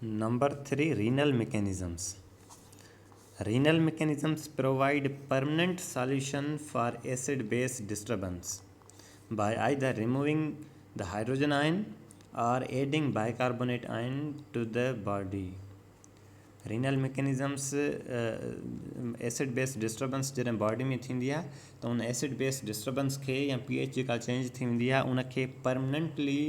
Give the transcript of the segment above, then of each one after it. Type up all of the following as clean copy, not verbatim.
Number 3, renal mechanisms. Renal mechanisms provide permanent solution for acid-base disturbance by either removing the hydrogen ion or adding bicarbonate ion to the body. Renal mechanisms acid base disturbance जॾहिं body में थींदी आहे त उन acid base disturbance खे या pH जेका change थी वेंदी आहे उनखे परमनेंटली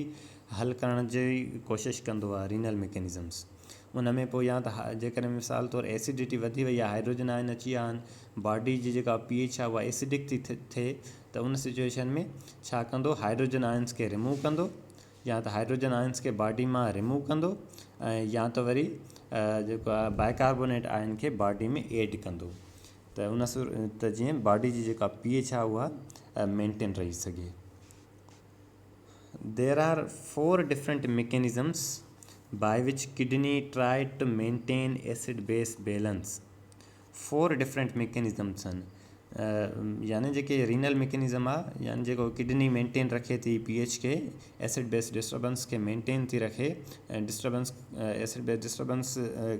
हल करण जी कोशिशि कंदो आहे रीनल मैकेनिज़म्स। उन में पोइ या त जेकॾहिं मिसाल तौरु एसिडिटी वधी वई आहे, हाइड्रोजन आयन अची विया आहिनि, बॉडी जी जेका pH आहे उहा एसिडिक थी थिए त उन सिचुएशन में छा कंदो, हाइड्रोजन आयन्स खे रिमूव कंदो, या त हाइड्रोजन आयन्स खे बॉडी मां रिमूव कंदो ऐं या त वरी जेको आहे बाइकार्बोनेट आयन खे बॉडी में एड कंदो त उन त जीअं बॉडी जी जेका pH आहे उहा मेंटेन रही सघे। There are 4 different mechanisms by which kidney try to maintain acid-base balance. 4 different mechanisms आहिनि, यानी जेके रीनल मैकेनिज़म आहे यानी जेको किडनी मेंटेन रखे थी pH खे, एसिड बेस डिस्टर्बेंस खे मेंटेन थी रखे ऐं डिस्टर्बेंस एसिड बेस डिस्टर्बेंस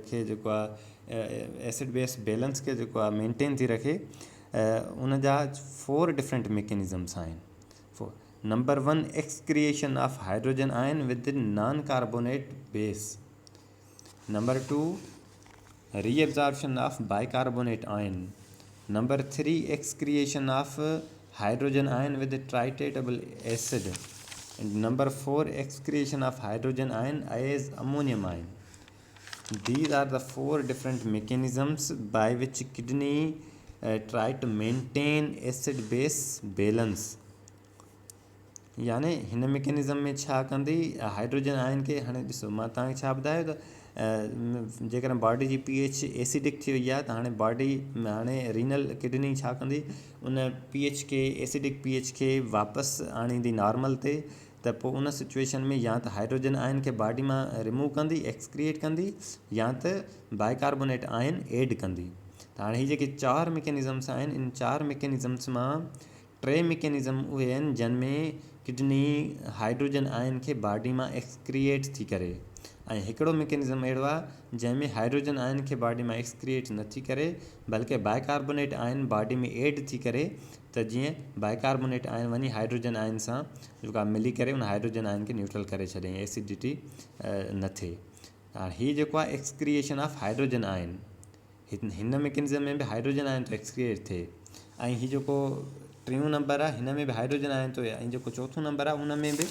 खे जेको आहे एसिड बेस बैलेंस खे जेको आहे मेंटेन थी रखे, उन जा 4 डिफरेंट मैकेनिज़म्स आहिनि। नंबर 1, एक्सक्रिएशन ऑफ हाइड्रोजन आयन with non carbonate base. Number 2, reabsorption of bicarbonate आयन। Number 3, excretion of hydrogen ion with tritratable acid. And number 4, excretion of hydrogen ion as ammonium ion. These are the 4 different mechanisms by which kidney try to maintain acid base balance. यानी हिन mechanism में छा कंदी, hydrogen आयन खे हाणे ॾिसो मां तव्हांखे छा ॿुधायो त जेकॾहिं बॉडी जी pH एसिडिक थी वई आहे त हाणे बॉडी हाणे रीनल किडनी छा कंदी, उन pH खे एसिडिक pH खे वापसि आणींदी नॉर्मल ते, त पोइ उन सिचुएशन में या त हाइड्रोजन आयन खे बॉडी मां रिमूव कंदी, एक्सक्रिएट कंदी, या त बाइकार्बोनेट आयन एड कंदी। त हाणे हीअ जेके 4 मैकेनिज़म्स आहिनि, इन 4 मैकेनिज़म्स मां 3 मैकेनिज़म उहे आहिनि जिन में किडनी हाइड्रोजन आयन खे बॉडी मां एक्सक्रिएट थी करे, ऐं हिकिड़ो मैकेनिज़म अहिड़ो आहे जंहिंमें हाइड्रोजन आयन खे बॉडी मां एक्सक्रिएट नथी करे बल्कि बाइकार्बोनेट आयन बॉडी में एड थी करे, त जीअं बाइकार्बोनेट आयन वञी हाइड्रोजन आयन सां जेको आहे मिली करे उन हाइड्रोजन आयन खे न्यूट्रल करे छॾे, एसिडिटी न थिए। हाणे हीअ जेको आहे एक्सक्रिएशन ऑफ हाइड्रोजन आयन, हिन मैकेनिज़म में बि हाइड्रोजन आयन थो एक्सक्रिएट थिए, ऐं हीअ जेको 3 नंबर आहे हिन में बि हाइड्रोजन आयन थो, ऐं जेको 4 नंबर आहे उन में बि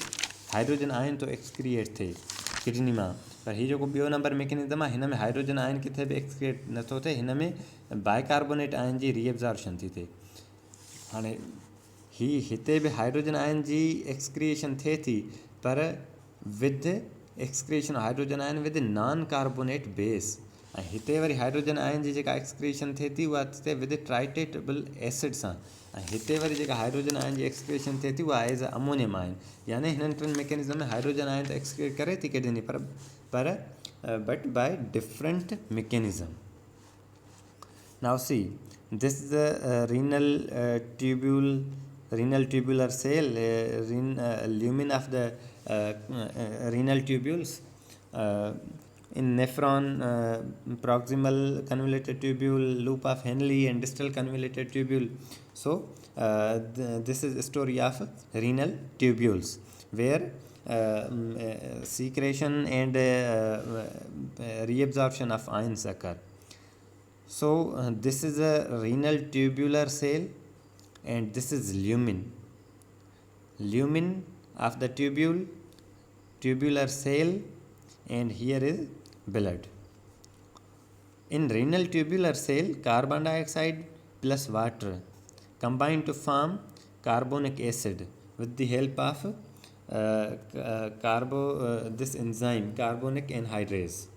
हाइड्रोजन आयन थो एक्सक्रिएट थिए किडनी मां। पर हीअ जेको ॿियो नंबर मैकेनिज़म आहे हिन में हाइड्रोजन आयन किथे बि एक्सक्रिएट नथो थिए, हिन में बाइकार्बोनेट आयन जी रीअब्जॉर्प्शन थी थिए। हाणे हिते बि हाइड्रोजन आयन जी एक्सक्रिएशन थिए थी, पर विद एक्सक्रिएशन हाइड्रोजन आयन विद नॉन कार्बोनेट बेस, ऐं हिते वरी हाइड्रोजन आयन जी जेका एक्सक्रिएशन थिए थी उहा थिए विद ट्राइट्रेटेबल एसिड सां, ऐं हिते वरी जेका हाइड्रोजन आयन जी एक्सक्रिएशन थिए थी उहा एज अमोनियम आयन। यानी हिननि 3 मैकेनिज़म में हाइड्रोजन आयन त एक्सक्रिएट करे थी किडनी, पर but by different mechanism. Now see this is the renal tubular cell, lumen of the renal tubules, in nephron, proximal convoluted tubule, loop of Henle, and distal convoluted tubule. So this is a story of renal tubules where secretion and reabsorption of ions occur. So this is a renal tubular cell and this is lumen of the tubular cell, and here is blood. In renal tubular cell, carbon dioxide plus water combine to form carbonic acid with the help of this enzyme carbonic anhydrase,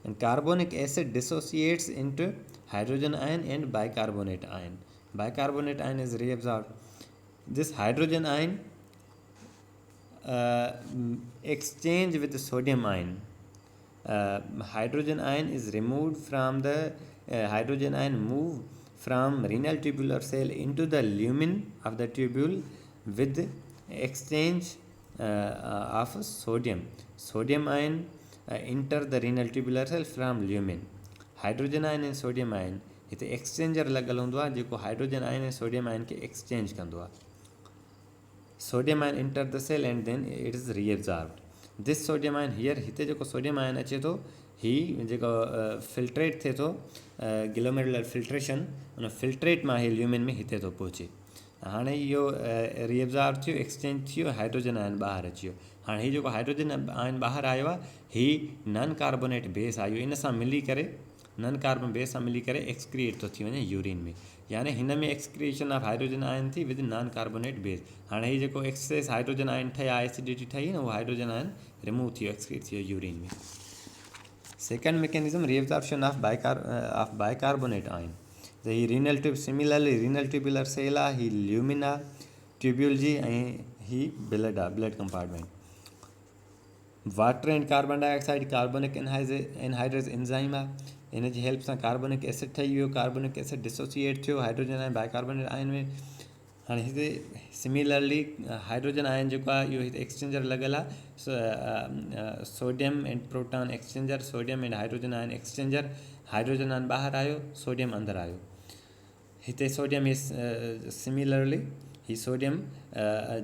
and carbonic acid dissociates into hydrogen ion and bicarbonate ion. Bicarbonate ion is reabsorbed. This hydrogen ion exchange with the sodium ion. Hydrogen ion is removed from the hydrogen ion move from renal tubular cell into the lumen of the tubule with exchange of sodium. Sodium ion enter the renal tubular cell from lumen. Hydrogen आयन ऐं sodium आयन हिते exchanger लॻल हूंदो आहे जेको hydrogen आयन ऐं सोडियम आयन खे एक्सचेंज कंदो आहे. Sodium ion enter the cell and then it is reabsorbed. This sodium ion here हिते जेको सोडियम आयन अचे थो ही जेको फिल्ट्रेट थिए थो ग्लोमेरुलर फिल्ट्रेशन उन फिल्ट्रेट मां ही ल्यूमिन में हिते थो पहुचे. हाणे इहो रीएब्ज़ॉर्ब थियो एक्सचेंज थियो हाइड्रोजन आयन ॿाहिरि अची वियो. हाणे हीउ जेको हाइड्रोजन आयन ॿाहिरि आयो आहे ही नॉन कार्बोनेट बेस आयो इन सां मिली करे नॉन कार्बन बेस सां मिली करे एक्सक्रिएट थो थी वञे यूरिन में. यानी हिन में एक्सक्रिएशन ऑफ हाइड्रोजन आयन थी विद नॉन कार्बोनेट बेस. हाणे ही जेको एक्सेस हाइड्रोजन आयन ठहिया एसिडिटी ठही न उहो हाइड्रोजन आयन रिमूव थियो एक्सक्रीट थियो यूरिन में. Second mechanism reabsorption of bicarbonate ion. ही renal tube similarly renal tubular cell आहे ही ल्यूमिन आहे ट्यूब्यूल जी ऐं ही ब्लड आहे blood compartment. Water and carbon dioxide carbonic anhydrase enzyme आहे. इन जी हेल्प सां कार्बोनिक एसिड ठही वियो. कार्बोनिक एसिड डिसोसिएट थियो हाइड्रोजन आयन बाइकार्बोनेट आयन में. हाणे हिते सिमिलरली हाइड्रोजन आयन जेको आहे इहो हिते एक्सचेंजर लॻल आहे sodium and proton exchanger sodium and hydrogen आयन एक्सचेंजर. हाइड्रोजन आयन ॿाहिरि आयो सोडियम अंदरि आयो. हिते सोडियम इज़ सिमिलरली ही सोडियम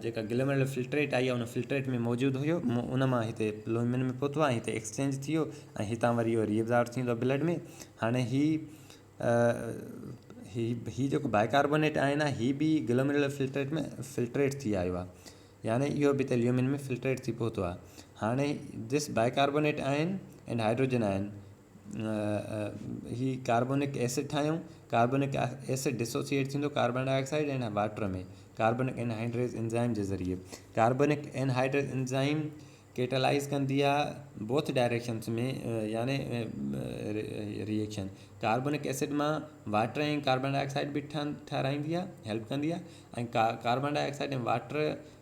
जेका ग्लोमेरुलर फिल्ट्रेट आई आहे उन फिल्ट्रेट में मौजूदु हुयो उन मां हिते ल्यूमिन में पहुतो आहे हिते एक्सचेंज थी वियो ऐं हितां वरी इहो रीएब्ज़ॉर्ब थींदो आहे ब्लड में. हाणे ही जेको बाइकार्बोनेट आयन आहे ही बि ग्लोमेरुलर फिल्ट्रेट में फिल्ट्रेट थी आयो आहे. यानी इहो बि हिते ल्यूमिन में फिल्ट्रेट थी पहुतो आहे. हाणे दिस बाइकार्बोनेट आयन एंड हाइड्रोजन आयन ही कार्बोनिक एसिड ठाहियूं. कार्बोनिक एसिड डिसोसिएट थींदो कार्बन डाइऑक्साइड एंड वाटर में कार्बोनिक एनहाइड्रेज एंजाइम जे ज़रिए. कार्बोनिक एनहाइड्रेज एंजाइम कैटालाइज़ कंदी आहे बोथ डायरेक्शन्स में यानी रिएक्शन. कार्बोनिक एसिड मां वाटर ऐं कार्बन डाइऑक्साइड बि ठाराहींदी आहे हेल्प कंदी आहे ऐं कार्बन डाइऑक्साइड ऐं वाटर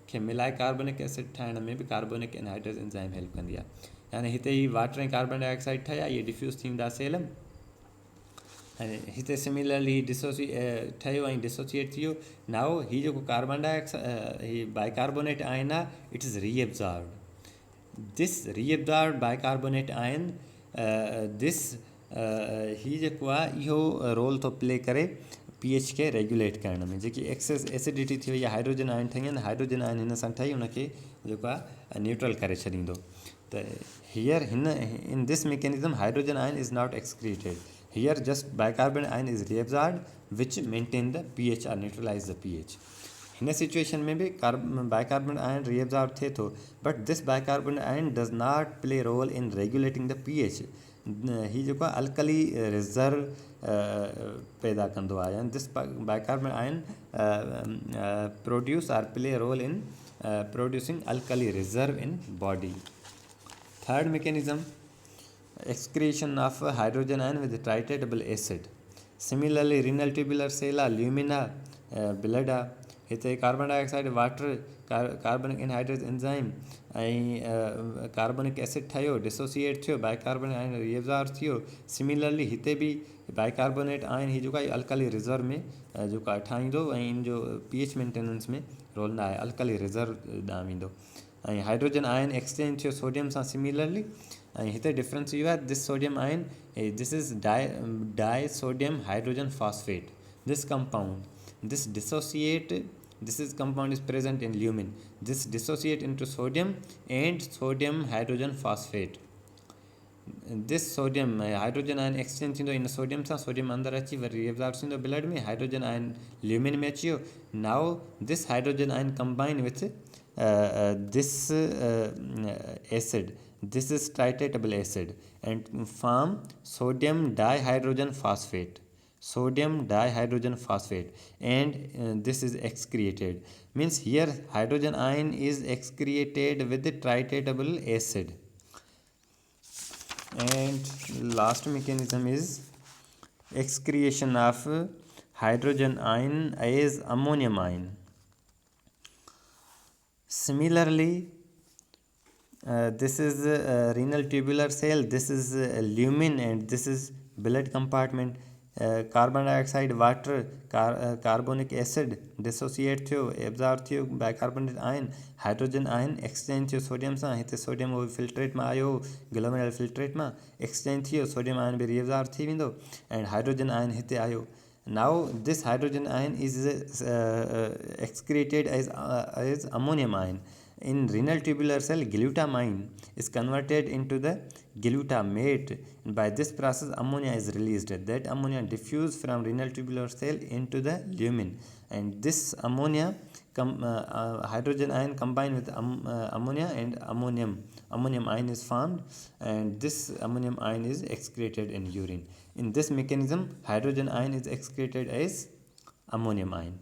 खे मिलाए कार्बोनिक एसिड ठाहिण में बि कार्बोनिक एनहाइड्रेज एंजाइम हेल्प कंदी आहे. यानी हिते ही वाटर ऐं कार्बन डाइऑक्साइड ठहिया इहे डिफ्यूज़ थींदा सेल ऐं हिते सिमिलरली ठहियो ऐं डिसोसिएट थी वियो. नाओ हीउ जेको कार्बन डाइऑक्साइड ही बाइकार्बोनेट आयन आहे it is reabsorbed. This रीएब्ज़ॉर्ब्ड bicarbonate आयन दिस ही जेको आहे इहो रोल थो प्ले करे pH खे रेगुलेट करण में. जेकी एक्सेस एसिडिटी थी वई आहे हाइड्रोजन आयन ठही आहिनि हाइड्रोजन आयन हिन सां ठही हुनखे जेको आहे न्यूट्रल करे छॾींदो. त here in this mechanism hydrogen ion is not excreted. Here just bicarbonate ion is reabsorbed which maintain the pH or neutralize the pH. In a situation में भी bicarbonate ion reabsorb थे तो but this bicarbonate ion does not play a role in regulating the pH. ही जेको आहे alkali reserve पैदा कंदो आहे यानी this bicarbonate ion produce or play a role in producing alkali reserve in body. Third mechanism excretion of hydrogen ion with titratable acid. Similarly renal tubular cell lumina blood हिते carbon dioxide water carbonic anhydrase enzyme ऐं कार्बनिक acid ठहियो dissociate थियो bicarbonate आयन रीएब्ज़ॉर्ब थियो. Similarly हिते बि bicarbonate ion ही जेको आहे अल्कली रिज़र्व में जेको आहे ठाहींदो ऐं इन जो pH मेंटेनेंस में रोल न आहे अल्कली रिज़र्व ॾांहुं वेंदो. ऐं हाइड्रोजन आयन एक्सचेंज थियो सोडियम सां सिमिलरली ऐं हिते डिफरेंस इहो आहे दिस सोडियम आयन this is dye sodium hydrogen phosphate. This compound this compound is present in lumen. This dissociate into sodium and sodium hydrogen phosphate. This sodium hydrogen ion exchange थींदो इन sodium सां sodium अंदरि अची वरी रिएब्ज़ॉर्ब थींदो blood में hydrogen आयन lumen में अची वियो. नाउ दिस हाइड्रोजन आयन combine with this acid. This is titratable acid and form sodium dihydrogen phosphate. Sodium dihydrogen phosphate and this is excreted. Means here hydrogen ion is excreted with the titratable acid. And last mechanism is excretion of hydrogen ion as ammonium ion. Similarly this is renal tubular cell, this is lumen and this is blood compartment. Carbon dioxide water carbonic acid dissociate थियो absorb थियो bicarbonate आयन hydrogen आयन exchange थियो sodium सां हिते sodium वो filtrate में आयो ग्लोमेरुलर फिल्ट्रेट में एक्सचेंज थियो सोडियम आयन भी रीएब्ज़ॉर्ब थी वेंदो एंड हाइड्रोजन आयन हिते आयो. Now this hydrogen ion is excreted as ammonium ion. In renal tubular cell, glutamine is converted into the glutamate. By this process, ammonia is released. That ammonia diffuses from renal tubular cell into the lumen, and this ammonia hydrogen ion combined with ammonia and ammonium ion is formed, and this ammonium ion is excreted in urine. In this mechanism, hydrogen ion is excreted as ammonium ion.